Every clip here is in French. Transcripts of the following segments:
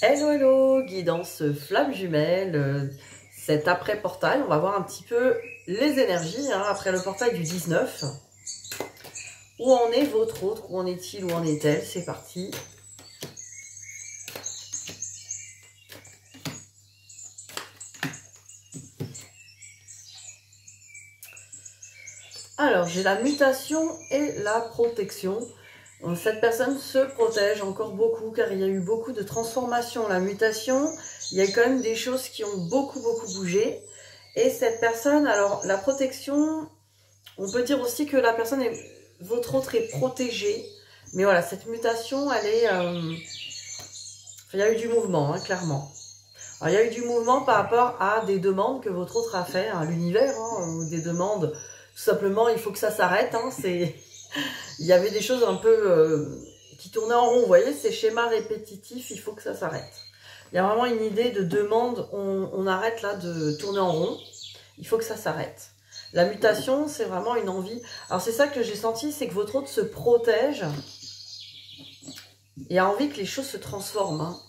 Hello, hello, guidance flamme jumelle, cet après-portail, on va voir un petit peu les énergies, hein, après le portail du 19. Où en est votre autre, où en est-il, où en est-elle? C'est parti. Alors, j'ai la mutation et la protection. Cette personne se protège encore beaucoup car il y a eu beaucoup de transformations. La mutation, il y a quand même des choses qui ont beaucoup bougé. Et cette personne, alors la protection, on peut dire aussi que la personne est, votre autre est protégée. Mais voilà, cette mutation, elle est... il y a eu du mouvement, hein, clairement. Alors, il y a eu du mouvement par rapport à des demandes que votre autre a fait à l'univers, hein, ou des demandes, tout simplement, il faut que ça s'arrête. Hein, il y avait des choses un peu qui tournaient en rond, vous voyez, ces schémas répétitifs, il faut que ça s'arrête. Il y a vraiment une idée de demande, on arrête là de tourner en rond, il faut que ça s'arrête. La mutation, c'est vraiment une envie. Alors c'est ça que j'ai senti, c'est que votre autre se protège et a envie que les choses se transforment. Hein.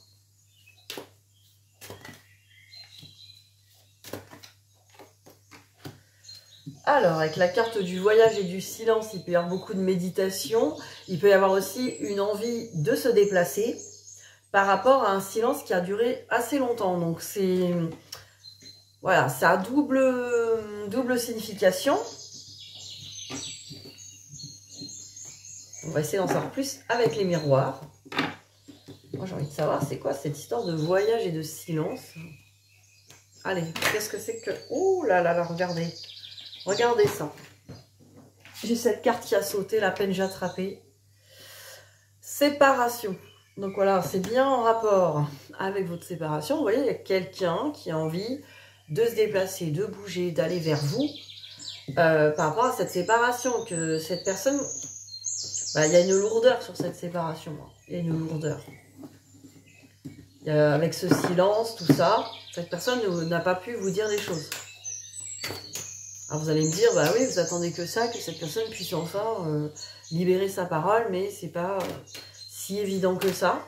Alors, avec la carte du voyage et du silence, il peut y avoir beaucoup de méditation. Il peut y avoir aussi une envie de se déplacer par rapport à un silence qui a duré assez longtemps. Donc, c'est... Voilà, ça a double signification. On va essayer d'en savoir plus avec les miroirs. Moi, j'ai envie de savoir, c'est quoi cette histoire de voyage et de silence? Allez, qu'est-ce que c'est que... Oh là là là, regardez. Regardez ça. J'ai cette carte qui a sauté, la peine j'ai attrapé. Séparation. Donc voilà, c'est bien en rapport avec votre séparation. Vous voyez, il y a quelqu'un qui a envie de se déplacer, de bouger, d'aller vers vous. Par rapport à cette séparation, que cette personne... Bah, il y a une lourdeur sur cette séparation. Hein. Il y a une lourdeur. Avec ce silence, tout ça, cette personne n'a pas pu vous dire les choses. Alors vous allez me dire, bah oui, vous attendez que ça, que cette personne puisse enfin libérer sa parole, mais c'est pas si évident que ça.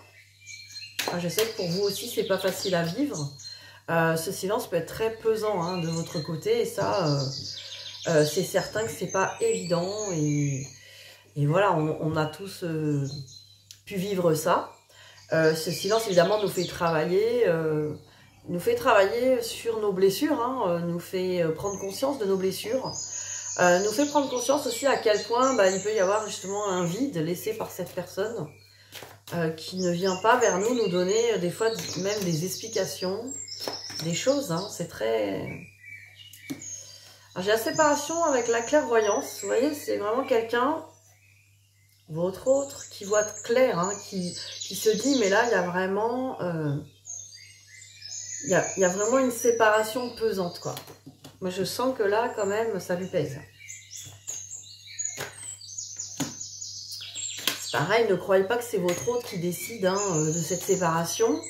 Alors, je sais que pour vous aussi, c'est pas facile à vivre. Ce silence peut être très pesant hein, de votre côté, et ça, c'est certain que c'est pas évident. Et voilà, on a tous pu vivre ça. Ce silence, évidemment, nous fait travailler sur nos blessures, hein, nous fait prendre conscience de nos blessures, nous fait prendre conscience aussi à quel point bah, il peut y avoir justement un vide laissé par cette personne qui ne vient pas vers nous, nous donner des fois même des explications, des choses, hein, c'est très... J'ai la séparation avec la clairvoyance, vous voyez, c'est vraiment quelqu'un, votre autre, qui voit clair, hein, qui se dit, mais là, il y a vraiment... Il y a vraiment une séparation pesante, quoi. Moi, je sens que là, quand même, ça lui pèse. Pareil, ne croyez pas que c'est votre autre qui décide hein, de cette séparation.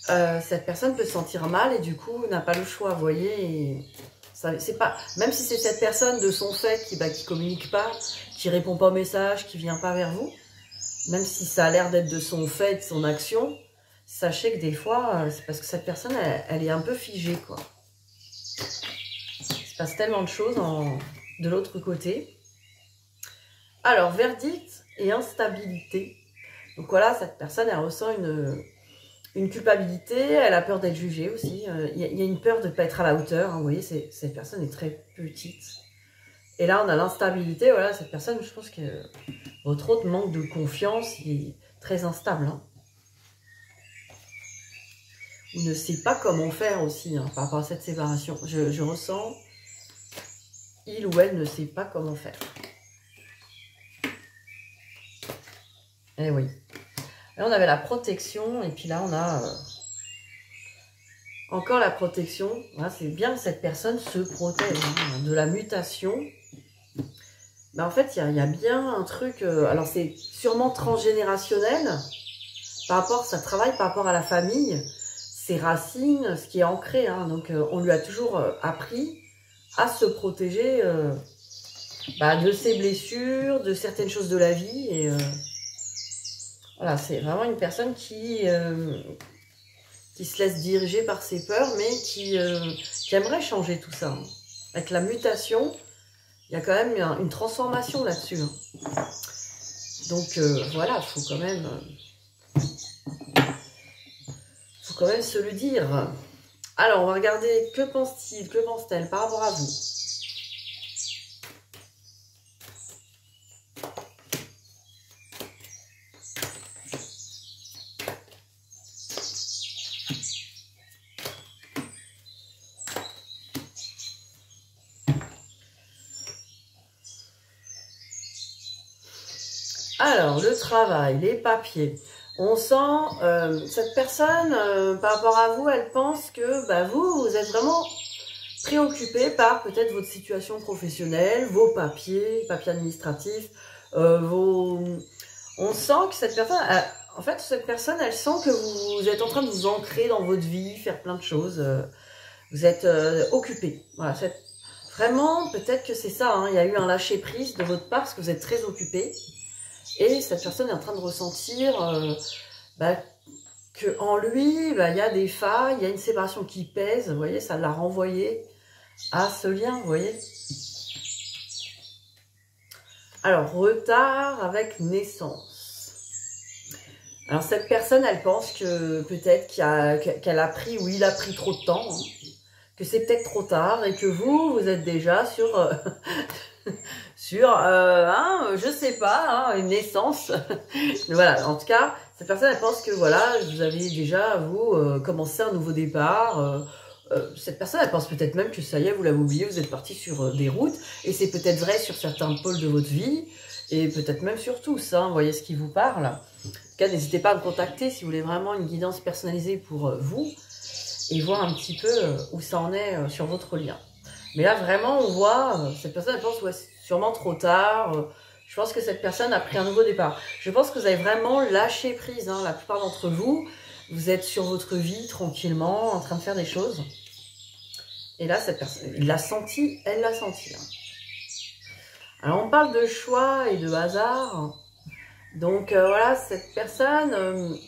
Cette personne peut se sentir mal et du coup, n'a pas le choix, vous voyez. C'est pas, même si c'est cette personne de son fait qui communique pas, qui répond pas au message, qui vient pas vers vous, même si ça a l'air d'être de son fait, de son action, sachez que des fois, c'est parce que cette personne, elle est un peu figée, quoi. Il se passe tellement de choses de l'autre côté. Alors, verdict et instabilité. Donc voilà, cette personne, elle ressent une culpabilité, elle a peur d'être jugée aussi. Il y a une peur de ne pas être à la hauteur. Hein, vous voyez, cette personne est très petite. Et là, on a l'instabilité. Voilà, cette personne, je pense que votre autre manque de confiance, il est très instable. Hein. On ne sait pas comment faire aussi hein, par rapport à cette séparation. Je ressens, il ou elle ne sait pas comment faire. Eh oui. Là, on avait la protection et puis là, on a encore la protection. Voilà, c'est bien que cette personne se protège hein, de la mutation. Mais en fait, il y a bien un truc... alors, c'est sûrement transgénérationnel. Par rapport, ça travaille par rapport à la famille. Ses racines, ce qui est ancré. Hein, donc, on lui a toujours appris à se protéger de ses blessures, de certaines choses de la vie. Et voilà, c'est vraiment une personne qui qui se laisse diriger par ses peurs, mais qui aimerait changer tout ça. Hein. Avec la mutation, il y a quand même une transformation là-dessus. Hein. Donc voilà, faut quand même se le dire. Alors, on va regarder que pense-t-il, que pense-t-elle par rapport à vous. Alors, le travail, les papiers. On sent, cette personne, par rapport à vous, elle pense que bah, vous êtes vraiment préoccupé par peut-être votre situation professionnelle, vos papiers administratifs, on sent que cette personne, en fait, cette personne, elle sent que vous êtes en train de vous ancrer dans votre vie, faire plein de choses, vous êtes occupé. Voilà, vraiment, peut-être que c'est ça, hein, il y a eu un lâcher-prise de votre part parce que vous êtes très occupé. Et cette personne est en train de ressentir qu'en lui, il y a des failles, il y a une séparation qui pèse, vous voyez, ça l'a renvoyé à ce lien, vous voyez. Alors, retard avec naissance. Alors, cette personne, elle pense que peut-être qu'elle a pris, ou il a pris trop de temps, hein, que c'est peut-être trop tard, et que vous êtes déjà sur... je sais pas, hein, une naissance. Voilà, en tout cas, cette personne, elle pense que voilà, vous avez déjà, vous, commencé un nouveau départ. Cette personne, elle pense peut-être même que ça y est, vous l'avez oublié, vous êtes parti sur des routes. Et c'est peut-être vrai sur certains pôles de votre vie, et peut-être même sur tous, hein, vous voyez ce qui vous parle. En tout cas, n'hésitez pas à me contacter si vous voulez vraiment une guidance personnalisée pour vous, et voir un petit peu où ça en est sur votre lien. Mais là, vraiment, on voit, cette personne, elle pense, ouais, c'est sûrement trop tard. Je pense que cette personne a pris un nouveau départ. Je pense que vous avez vraiment lâché prise. Hein, la plupart d'entre vous, vous êtes sur votre vie, tranquillement, en train de faire des choses. Et là, cette personne, il l'a senti, elle l'a senti. Hein. Alors, on parle de choix et de hasard. Donc, voilà, cette personne...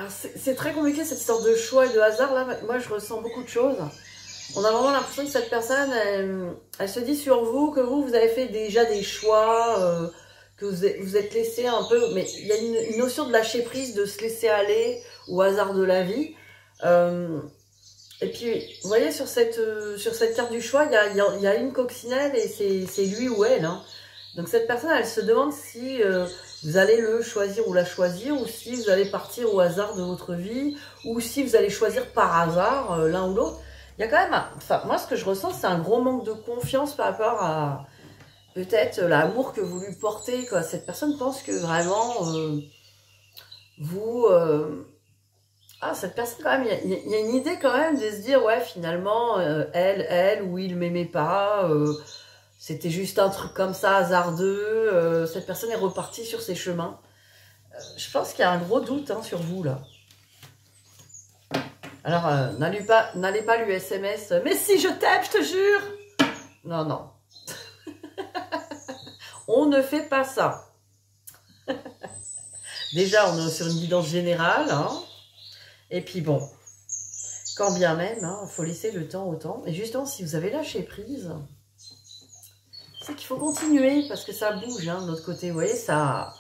c'est très compliqué cette histoire de choix et de hasard. Là, moi, je ressens beaucoup de choses. On a vraiment l'impression que cette personne, elle se dit sur vous que vous avez fait déjà des choix, que vous êtes laissé un peu... Mais il y a une notion de lâcher prise, de se laisser aller au hasard de la vie. Et puis, vous voyez, sur cette carte du choix, il y a une coccinelle et c'est lui ou elle. Hein. Donc cette personne, elle se demande si... vous allez le choisir ou la choisir, ou si vous allez partir au hasard de votre vie, ou si vous allez choisir par hasard l'un ou l'autre. Il y a quand même, enfin, moi ce que je ressens, c'est un gros manque de confiance par rapport à peut-être l'amour que vous lui portez, quoi. Cette personne pense que vraiment, cette personne quand même, il y a une idée quand même de se dire, ouais, finalement, elle ou il m'aimait pas, c'était juste un truc comme ça, hasardeux. Cette personne est repartie sur ses chemins. Je pense qu'il y a un gros doute hein, sur vous, là. Alors, n'allez pas lui SMS. Mais si, je t'aime, je te jure. Non, non. On ne fait pas ça. Déjà, on est sur une guidance générale. Hein. Et puis bon, quand bien même, il faut laisser le temps au temps. Et justement, si vous avez lâché prise... c'est qu'il faut continuer parce que ça bouge hein, de l'autre côté. Vous voyez, ça...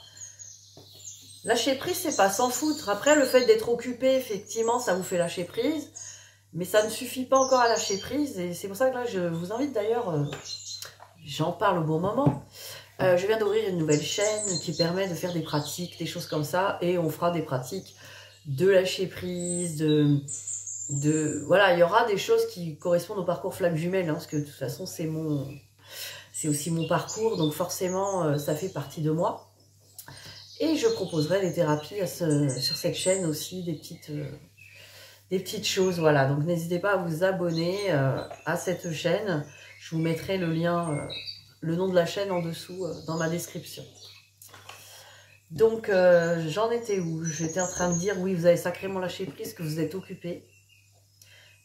Lâcher prise, c'est pas s'en foutre. Après, le fait d'être occupé, effectivement, ça vous fait lâcher prise. Mais ça ne suffit pas encore à lâcher prise. Et c'est pour ça que là, je vous invite d'ailleurs, j'en parle au bon moment. Je viens d'ouvrir une nouvelle chaîne qui permet de faire des pratiques, des choses comme ça. Et on fera des pratiques de lâcher prise, voilà, il y aura des choses qui correspondent au parcours flamme jumelle. Hein, parce que de toute façon, c'est aussi mon parcours, donc forcément, ça fait partie de moi. Et je proposerai des thérapies sur cette chaîne aussi, des petites choses, voilà. Donc n'hésitez pas à vous abonner à cette chaîne. Je vous mettrai le lien, le nom de la chaîne en dessous dans ma description. Donc j'en étais où? J'étais en train de dire, oui, vous avez sacrément lâché prise, que vous êtes occupé.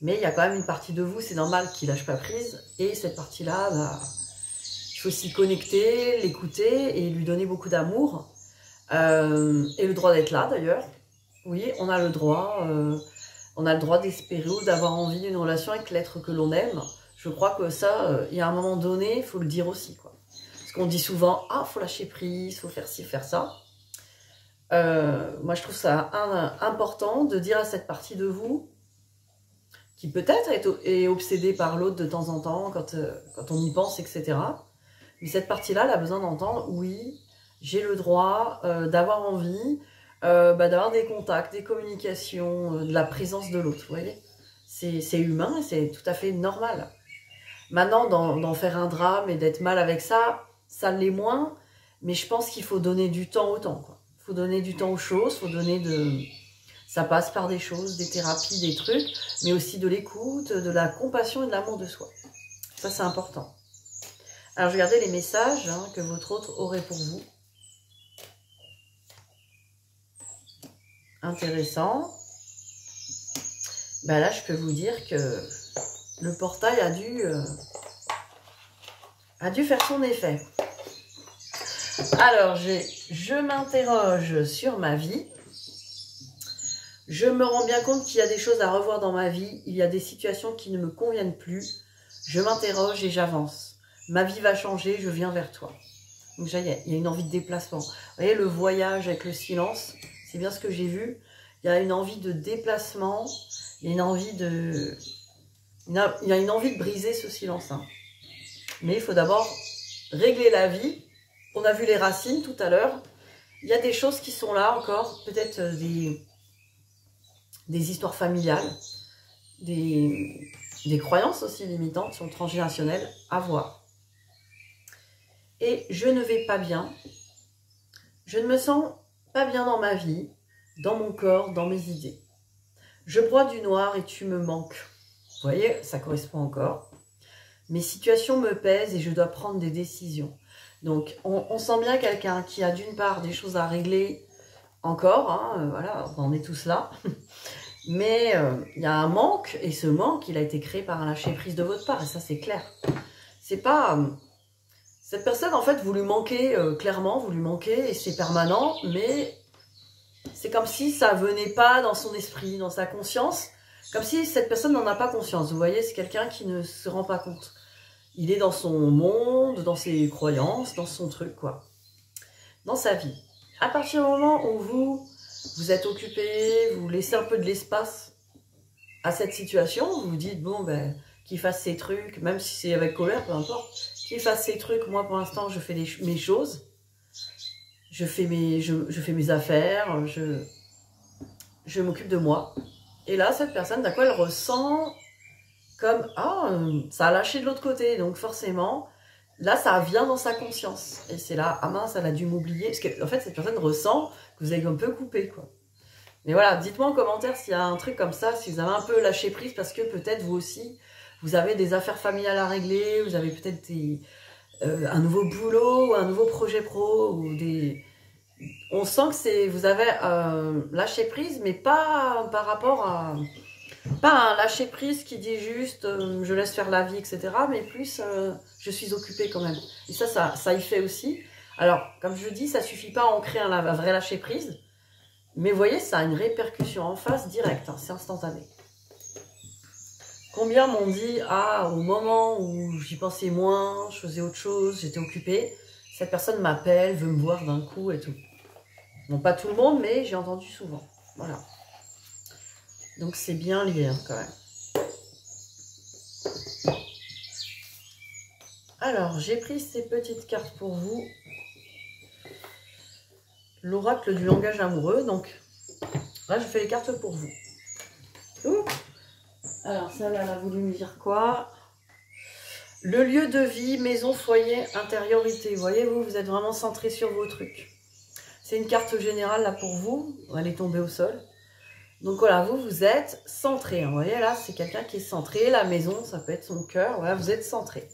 Mais il y a quand même une partie de vous, c'est normal, qui lâche pas prise. Et cette partie-là, il faut s'y connecter, l'écouter et lui donner beaucoup d'amour. Et le droit d'être là, d'ailleurs. oui, on a le droit d'espérer ou d'avoir envie d'une relation avec l'être que l'on aime. Je crois que ça, il y a un moment donné, il faut le dire aussi, quoi. Parce qu'on dit souvent, ah, faut lâcher prise, faut faire ci, faire ça. Moi, je trouve ça important de dire à cette partie de vous qui peut-être est obsédée par l'autre de temps en temps, quand on y pense, etc. Mais cette partie-là, elle a besoin d'entendre, oui, j'ai le droit d'avoir envie, d'avoir des contacts, des communications, de la présence de l'autre, vous voyez. C'est humain et c'est tout à fait normal. Maintenant, d'en faire un drame et d'être mal avec ça, ça l'est moins, mais je pense qu'il faut donner du temps au temps, quoi. Il faut donner du temps aux choses, faut donner ça passe par des choses, des thérapies, des trucs, mais aussi de l'écoute, de la compassion et de l'amour de soi. Ça, c'est important. Alors, je regardais les messages que votre autre aurait pour vous. Intéressant. Ben là, je peux vous dire que le portail a dû faire son effet. Alors, je m'interroge sur ma vie. Je me rends bien compte qu'il y a des choses à revoir dans ma vie. Il y a des situations qui ne me conviennent plus. Je m'interroge et j'avance. Ma vie va changer, je viens vers toi. Donc déjà, il y a une envie de déplacement. Vous voyez, le voyage avec le silence, c'est bien ce que j'ai vu. Il y a une envie de déplacement. Il y a une envie de briser ce silence. Mais il faut d'abord régler la vie. On a vu les racines tout à l'heure. Il y a des choses qui sont là encore. Peut-être des histoires familiales. Des croyances aussi limitantes sur le transgénérationnel à voir. Et je ne vais pas bien. Je ne me sens pas bien dans ma vie, dans mon corps, dans mes idées. Je broie du noir et tu me manques. Vous voyez, ça correspond encore. Mes situations me pèsent et je dois prendre des décisions. Donc, on sent bien quelqu'un qui a d'une part des choses à régler encore. Voilà, on est tous là. Mais il y a un manque, et ce manque, il a été créé par un lâcher-prise de votre part. Et ça, c'est clair. C'est pas... cette personne, en fait, vous lui manquez clairement, vous lui manquez, et c'est permanent, mais c'est comme si ça venait pas dans son esprit, dans sa conscience, comme si cette personne n'en a pas conscience. Vous voyez, c'est quelqu'un qui ne se rend pas compte. Il est dans son monde, dans ses croyances, dans son truc, quoi. Dans sa vie. À partir du moment où vous êtes occupé, vous laissez un peu de l'espace à cette situation, vous vous dites, bon, ben, qu'il fasse ses trucs, même si c'est avec colère, peu importe, qu'il fasse ses trucs, moi, pour l'instant, je fais mes choses, je fais mes affaires, je m'occupe de moi. Et là, cette personne, d'un coup, elle ressent comme, ça a lâché de l'autre côté, donc forcément, là, ça vient dans sa conscience. Et c'est là, ah mince, elle a dû m'oublier. Parce que, en fait, cette personne ressent que vous avez un peu coupé, quoi. Mais voilà, dites-moi en commentaire s'il y a un truc comme ça, si vous avez un peu lâché prise, parce que peut-être vous aussi, vous avez des affaires familiales à régler, vous avez peut-être un nouveau boulot, ou un nouveau projet pro, ou des... On sent que vous avez lâché prise, mais pas par rapport à... Pas un lâcher prise qui dit juste je laisse faire la vie, etc. Mais plus je suis occupée quand même. Et ça y fait aussi. Alors, comme je dis, ça suffit pas à en créer un vrai lâcher prise. Mais vous voyez, ça a une répercussion en face directe. C'est instantané. Combien m'ont dit, au moment où j'y pensais moins, je faisais autre chose, j'étais occupée, cette personne m'appelle, veut me voir d'un coup et tout. Bon, pas tout le monde, mais j'ai entendu souvent. Voilà. Donc c'est bien lié quand même. Alors, j'ai pris ces petites cartes pour vous. L'oracle du langage amoureux. Donc, là, je fais les cartes pour vous. Ouh. Alors, celle-là, elle a voulu me dire quoi? Le lieu de vie, maison, foyer, intériorité. Vous voyez, vous êtes vraiment centré sur vos trucs. C'est une carte générale, là, pour vous. Elle est tombée au sol. Donc voilà, vous êtes centré. Vous voyez là, c'est quelqu'un qui est centré. La maison, ça peut être son cœur. Voilà, vous êtes centré.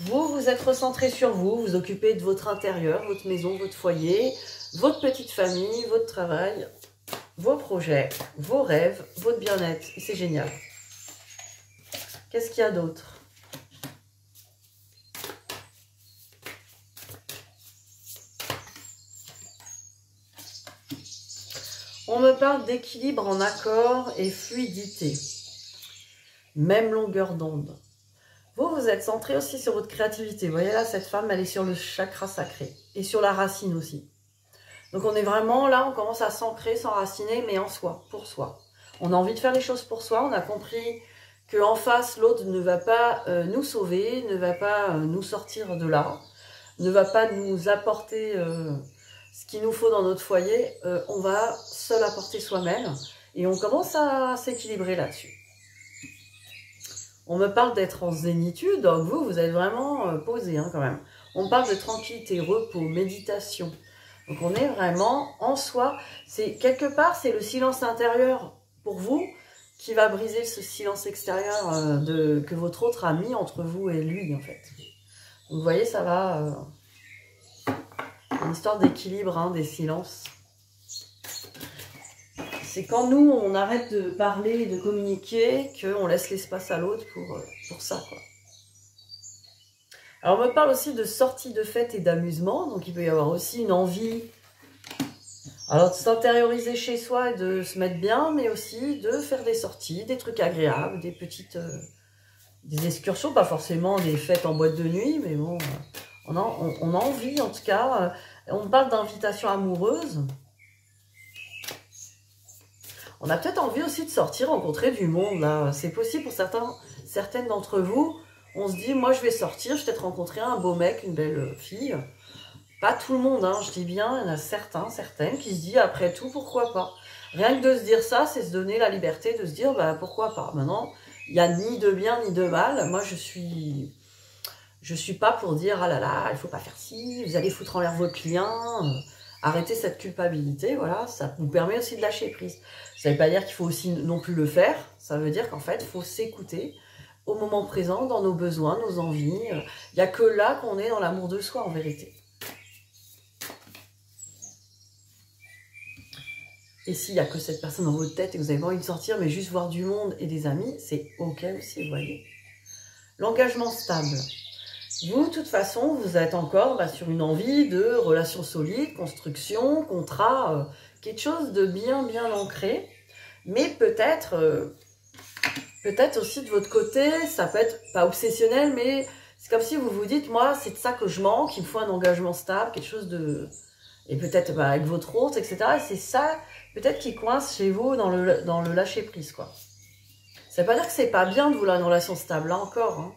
Vous êtes recentré sur vous. Vous occupez de votre intérieur, votre maison, votre foyer, votre petite famille, votre travail, vos projets, vos rêves, votre bien-être. Et c'est génial. Qu'est-ce qu'il y a d'autre? On me parle d'équilibre en accord et fluidité. Même longueur d'onde. Vous êtes centré aussi sur votre créativité. Vous voyez là, cette femme, elle est sur le chakra sacré. Et sur la racine aussi. Donc on est vraiment là, on commence à s'ancrer, s'enraciner, mais en soi, pour soi. On a envie de faire les choses pour soi. On a compris qu'en face, l'autre ne va pas nous sauver, ne va pas nous sortir de là, ne va pas nous apporter ce qu'il nous faut dans notre foyer. On va seul apporter soi-même. Et on commence à s'équilibrer là-dessus. On me parle d'être en zénitude, donc vous êtes vraiment posé quand même. On parle de tranquillité, repos, méditation. Donc on est vraiment en soi. C'est quelque part, c'est le silence intérieur pour vous qui va briser ce silence extérieur que votre autre a mis entre vous et lui en fait. Donc vous voyez, ça va... une histoire d'équilibre des silences. C'est quand nous, on arrête de parler et de communiquer, qu'on laisse l'espace à l'autre pour ça, quoi. Alors, on me parle aussi de sorties de fête et d'amusement. Donc, il peut y avoir aussi une envie, alors, de s'intérioriser chez soi et de se mettre bien, mais aussi de faire des sorties, des trucs agréables, des petites... des excursions, pas forcément des fêtes en boîte de nuit, mais bon, on a envie, en tout cas. On parle d'invitation amoureuse. On a peut-être envie aussi de sortir, rencontrer du monde, là. C'est possible pour certaines d'entre vous. On se dit, moi, je vais sortir, je vais peut-être rencontrer un beau mec, une belle fille. Pas tout le monde, je dis bien, il y en a certaines qui se disent, après tout, pourquoi pas. Rien que de se dire ça, c'est se donner la liberté de se dire, bah, pourquoi pas. Maintenant, il n'y a ni de bien, ni de mal. Moi, je suis pas pour dire, ah là là, il faut pas faire ci, vous allez foutre en l'air votre lien. Arrêtez cette culpabilité, voilà, ça vous permet aussi de lâcher prise. Ça ne veut pas dire qu'il faut aussi non plus le faire, ça veut dire qu'en fait, il faut s'écouter au moment présent, dans nos besoins, nos envies. Il n'y a que là qu'on est dans l'amour de soi, en vérité. Et s'il n'y a que cette personne dans votre tête et que vous avez pas envie de sortir, mais juste voir du monde et des amis, c'est ok aussi, vous voyez. L'engagement stable. Vous, de toute façon, vous êtes encore sur une envie de relations solides, construction, contrat, quelque chose de bien ancré. Mais peut-être aussi de votre côté, ça peut être pas obsessionnel, mais c'est comme si vous vous dites, moi, c'est de ça que je manque, il me faut un engagement stable, quelque chose de... Et peut-être avec votre autre, etc. Et c'est ça, peut-être, qui coince chez vous dans le lâcher-prise, quoi. Ça veut pas dire que c'est pas bien de vouloir une relation stable, là encore,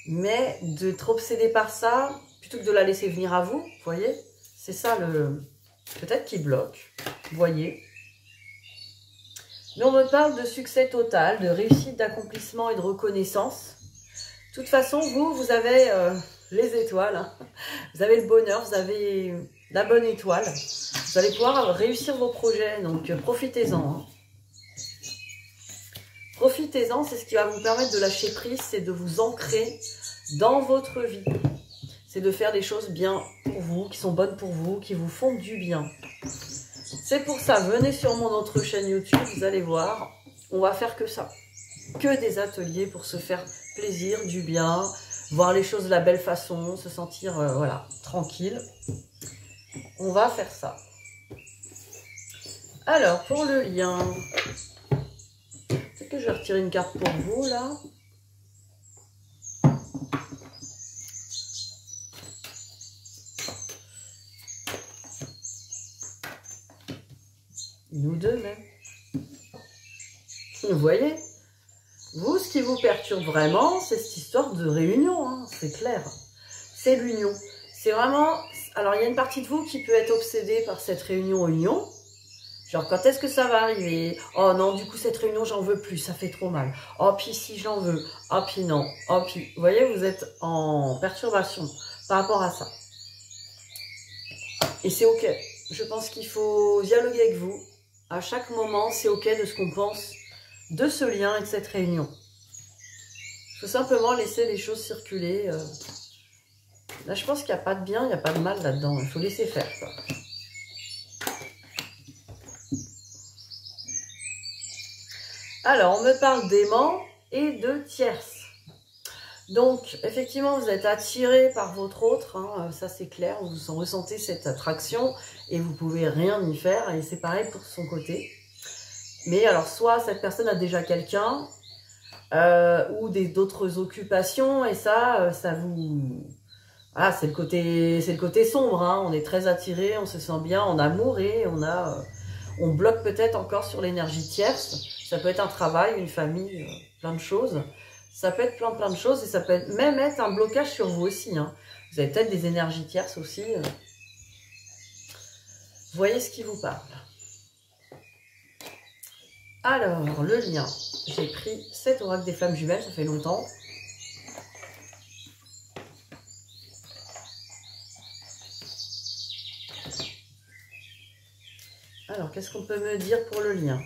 mais d'être obsédé par ça, plutôt que de la laisser venir à vous, vous voyez, c'est ça peut-être qui bloque, vous voyez. Mais on me parle de succès total, de réussite, d'accomplissement et de reconnaissance. De toute façon, vous avez les étoiles, vous avez le bonheur, vous avez la bonne étoile. Vous allez pouvoir réussir vos projets, donc profitez-en. Profitez-en, c'est ce qui va vous permettre de lâcher prise, c'est de vous ancrer dans votre vie. C'est de faire des choses bien pour vous, qui sont bonnes pour vous, qui vous font du bien. C'est pour ça, venez sur mon autre chaîne YouTube, vous allez voir, on va faire que ça. Que des ateliers pour se faire plaisir, du bien, voir les choses de la belle façon, se sentir voilà, tranquille. On va faire ça. Alors, pour le lien... que je vais retirer une carte pour vous, là. Nous deux, même. Vous voyez? Vous, ce qui vous perturbe vraiment, c'est cette histoire de réunion, c'est clair. C'est l'union. C'est vraiment... Alors, il y a une partie de vous qui peut être obsédée par cette réunion. Genre, quand est-ce que ça va arriver? Oh non, du coup, cette réunion, j'en veux plus, ça fait trop mal. Oh, puis si, j'en veux. Oh, puis non. Oh, puis... Vous voyez, vous êtes en perturbation par rapport à ça. Et c'est ok. Je pense qu'il faut dialoguer avec vous. À chaque moment, c'est ok de ce qu'on pense de ce lien et de cette réunion. Il faut simplement laisser les choses circuler. Là, je pense qu'il n'y a pas de bien, il n'y a pas de mal là-dedans. Il faut laisser faire, quoi. Alors, on me parle d'aimant et de tierce. Donc, effectivement, vous êtes attiré par votre autre, hein, ça c'est clair, vous en ressentez cette attraction et vous pouvez rien y faire, et c'est pareil pour son côté. Mais alors, soit cette personne a déjà quelqu'un, ou d'autres occupations, et ça vous... Ah, c'est le côté sombre, hein, on est très attiré, on se sent bien en amour, et on bloque peut-être encore sur l'énergie tierce. Ça peut être un travail, une famille, plein de choses. Ça peut être plein de choses, et ça peut même être un blocage sur vous aussi. Hein. Vous avez peut-être des énergies tierces aussi. Voyez ce qui vous parle. Alors, le lien. J'ai pris cet oracle des flammes jumelles, ça fait longtemps. Alors, qu'est-ce qu'on peut me dire pour le lien ?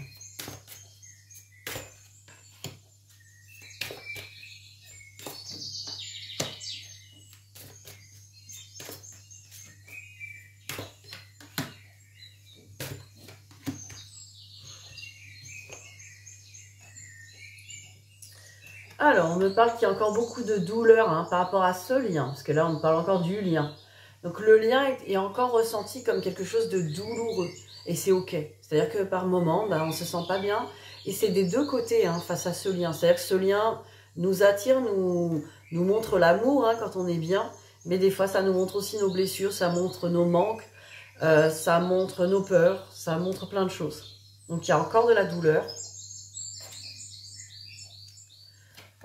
Alors, on me parle qu'il y a encore beaucoup de douleur hein, par rapport à ce lien, parce que là, on me parle encore du lien. Donc, le lien est encore ressenti comme quelque chose de douloureux, et c'est ok. C'est-à-dire que par moment, on ne se sent pas bien, et c'est des deux côtés hein, face à ce lien. C'est-à-dire que ce lien nous attire, nous montre l'amour hein, quand on est bien, mais des fois, ça nous montre aussi nos blessures, ça montre nos manques, ça montre nos peurs, ça montre plein de choses. Donc, il y a encore de la douleur.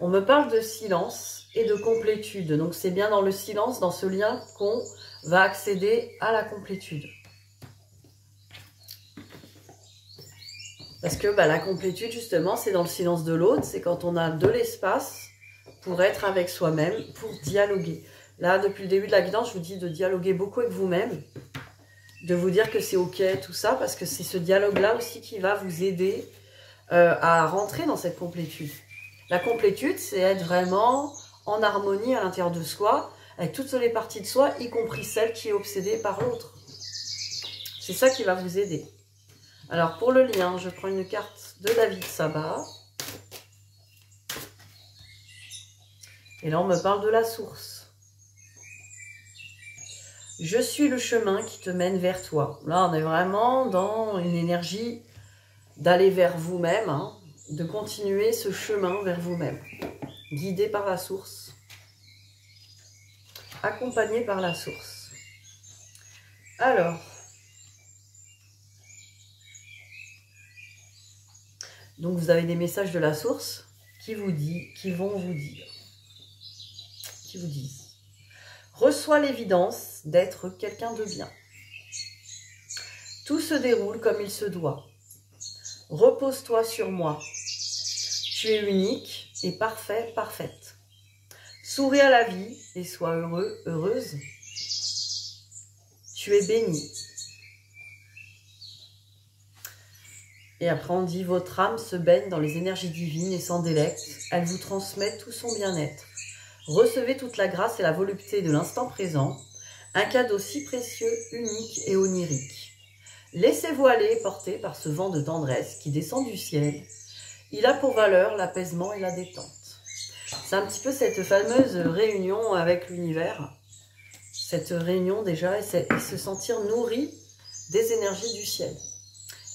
On me parle de silence et de complétude. Donc, c'est bien dans le silence, dans ce lien, qu'on va accéder à la complétude. Parce que la complétude, justement, c'est dans le silence de l'autre. C'est quand on a de l'espace pour être avec soi-même, pour dialoguer. Là, depuis le début de la guidance, je vous dis de dialoguer beaucoup avec vous-même. De vous dire que c'est ok, tout ça. Parce que c'est ce dialogue-là aussi qui va vous aider à rentrer dans cette complétude. La complétude, c'est être vraiment en harmonie à l'intérieur de soi, avec toutes les parties de soi, y compris celle qui est obsédée par l'autre. C'est ça qui va vous aider. Alors, pour le lien, je prends une carte de David Sabat. Et là, on me parle de la source. Je suis le chemin qui te mène vers toi. Là, on est vraiment dans une énergie d'aller vers vous-même, hein. De continuer ce chemin vers vous-même, guidé par la source, accompagné par la source. Alors, donc vous avez des messages de la source qui vous disent, reçois l'évidence d'être quelqu'un de bien. Tout se déroule comme il se doit. Repose-toi sur moi. Tu es unique et parfait, parfaite. Souris à la vie et sois heureux, heureuse. Tu es béni. Et après on dit, votre âme se baigne dans les énergies divines et s'en délecte. Elle vous transmet tout son bien-être. Recevez toute la grâce et la volupté de l'instant présent. Un cadeau si précieux, unique et onirique. Laissez-vous aller porter par ce vent de tendresse qui descend du ciel. Il a pour valeur l'apaisement et la détente. C'est un petit peu cette fameuse réunion avec l'univers. Cette réunion déjà, et se sentir nourri des énergies du ciel.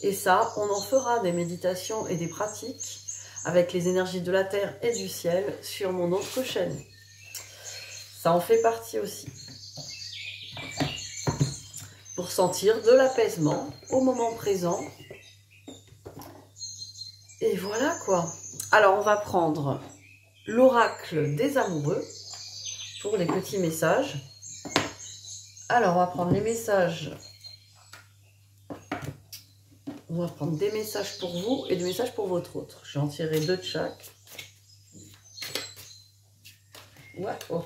Et ça, on en fera des méditations et des pratiques avec les énergies de la terre et du ciel sur mon autre chaîne. Ça en fait partie aussi. Pour sentir de l'apaisement au moment présent. Et voilà quoi. Alors on va prendre l'oracle des amoureux pour les petits messages. Alors on va prendre les messages. On va prendre des messages pour vous et des messages pour votre autre. Je vais en tirer 2 de chaque. Ouais, oh.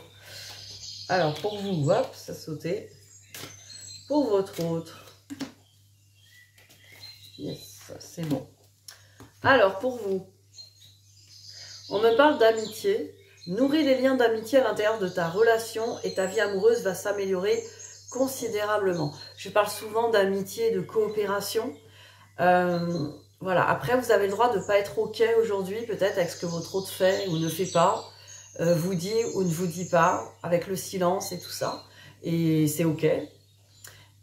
Alors pour vous, hop, ça sautait. Pour votre autre. Yes, c'est bon. Alors, pour vous, on me parle d'amitié. Nourris les liens d'amitié à l'intérieur de ta relation et ta vie amoureuse va s'améliorer considérablement. Je parle souvent d'amitié, de coopération. Voilà. Après, vous avez le droit de ne pas être OK aujourd'hui, peut-être avec ce que votre autre fait ou ne fait pas. vous dit ou ne vous dit pas, avec le silence et tout ça. Et c'est ok.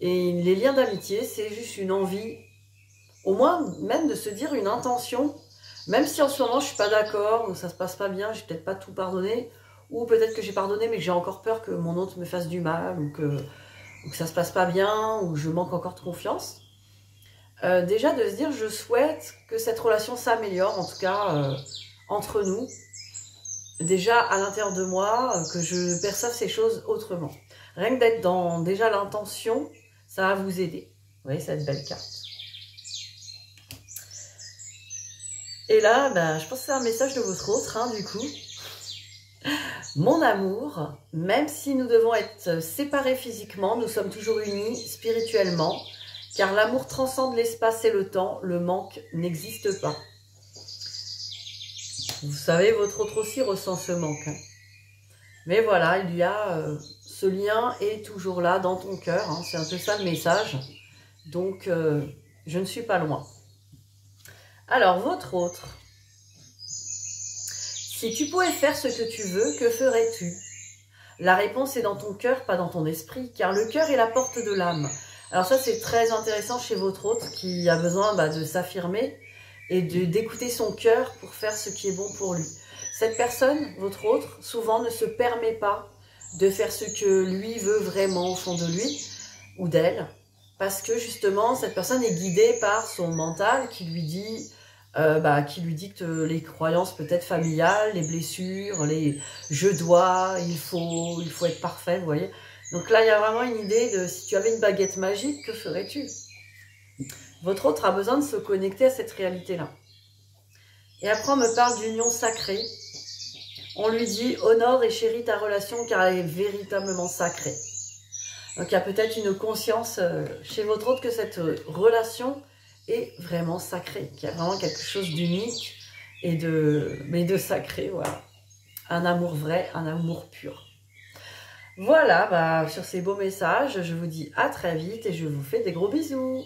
Et les liens d'amitié, c'est juste une envie, au moins même de se dire une intention, même si en ce moment je suis pas d'accord, ou ça se passe pas bien, j'ai peut-être pas tout pardonné, ou peut-être que j'ai pardonné mais que j'ai encore peur que mon autre me fasse du mal, ou que ça se passe pas bien, ou que je manque encore de confiance. Déjà de se dire je souhaite que cette relation s'améliore, en tout cas entre nous, déjà à l'intérieur de moi, que je perçoive ces choses autrement. Rien que d'être dans déjà l'intention, ça va vous aider. Vous voyez cette belle carte. Et là, ben, je pense que c'est un message de votre autre, hein, du coup. Mon amour, même si nous devons être séparés physiquement, nous sommes toujours unis spirituellement, car l'amour transcende l'espace et le temps, le manque n'existe pas. Vous savez, votre autre aussi ressent ce manque. Hein. Mais voilà, il y a ce lien est toujours là dans ton cœur, hein, c'est un peu ça le message. Donc, je ne suis pas loin. Alors, votre autre. Si tu pouvais faire ce que tu veux, que ferais-tu? La réponse est dans ton cœur, pas dans ton esprit, car le cœur est la porte de l'âme. Alors ça, c'est très intéressant chez votre autre qui a besoin de s'affirmer et d'écouter son cœur pour faire ce qui est bon pour lui. Cette personne, votre autre, souvent ne se permet pas de faire ce que lui veut vraiment au fond de lui ou d'elle, parce que justement, cette personne est guidée par son mental qui lui dit... qui lui dicte les croyances peut-être familiales, les blessures, les je dois, il faut être parfait, vous voyez. Donc là, il y a vraiment une idée de si tu avais une baguette magique, que ferais-tu? Votre autre a besoin de se connecter à cette réalité-là. Et après, on me parle d'union sacrée. On lui dit honore et chéris ta relation car elle est véritablement sacrée. Donc il y a peut-être une conscience chez votre autre que cette relation est vraiment sacré, qu'il y a vraiment quelque chose d'unique et de sacré, voilà. Un amour vrai, un amour pur. Voilà, sur ces beaux messages, je vous dis à très vite et je vous fais des gros bisous.